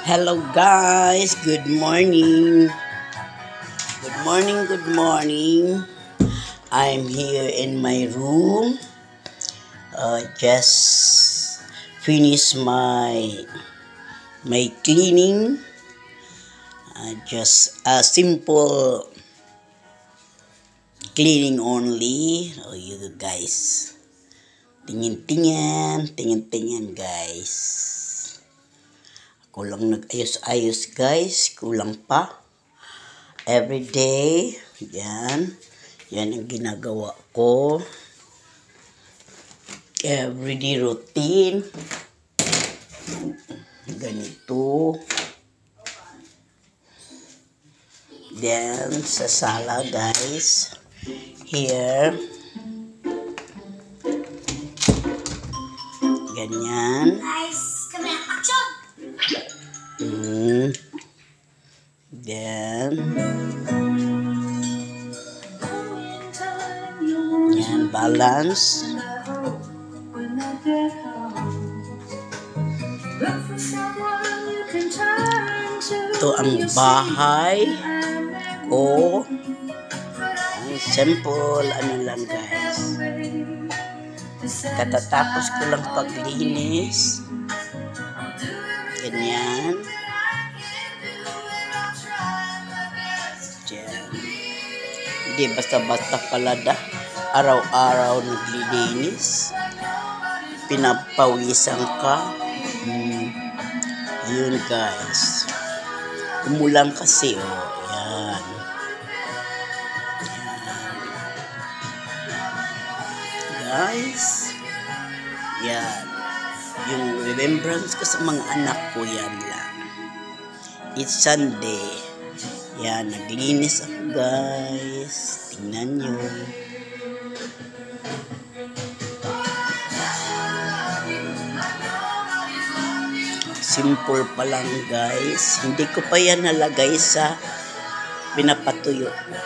Hello guys, good morning. Good morning, good morning. I'm here in my room. Just finished my cleaning. Just a simple cleaning only. Oh, you guys. Tingin-tingin guys. Ako lang nag-ayos-ayos guys. Kulang pa. Every day. Yan. Yan ang ginagawa ko. Everyday routine. Ganito. Then, sa sala guys. Here. Ganyan. Nice. Come here. Action! Then, yan, balance. Ito ang bahay ko. Ang simple, ano lang guys. Katatapos ko lang paglinis. Ganyan. Diyan. Hindi basta-basta pala araw-araw naglilinis. Pinapawisan ka. Yun guys. Umulan kasi oh. Yan. Guys. Yan. Yung remembrance ko sa mga anak ko yan lang. It's Sunday. Yan. Naglinis ako guys. Tingnan nyo. Simple pa lang guys. Hindi ko pa yan nalagay sa pinapatuyo ko pa.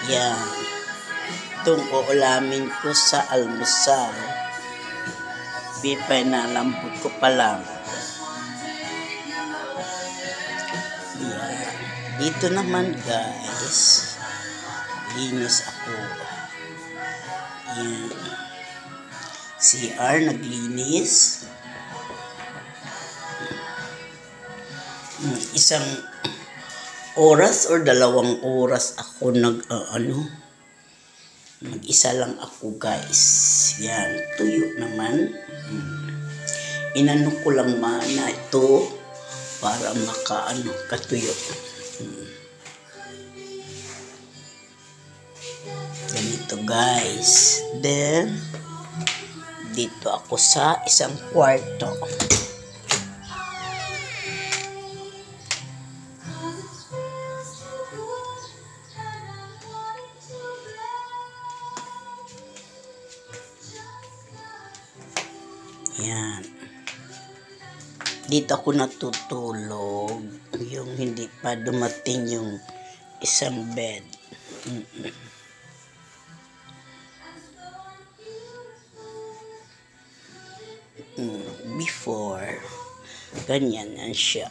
Yan. Itong uulamin ko sa almusal. Pinalambot ko pa lang. Yan. Dito naman guys. Linis ako. Yan. CR naglinis. Isang oras or 2 oras ako mag-isa lang ako guys. Yan, tuyo naman. Inano ko lang mana ito para katuyo. Ganito guys. Then dito ako sa isang kwarto. Yan. Dito ako natutulog. Yung hindi pa dumating yung isang bed. Before, ganyan yan siya.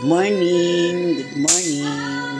Morning. Good morning.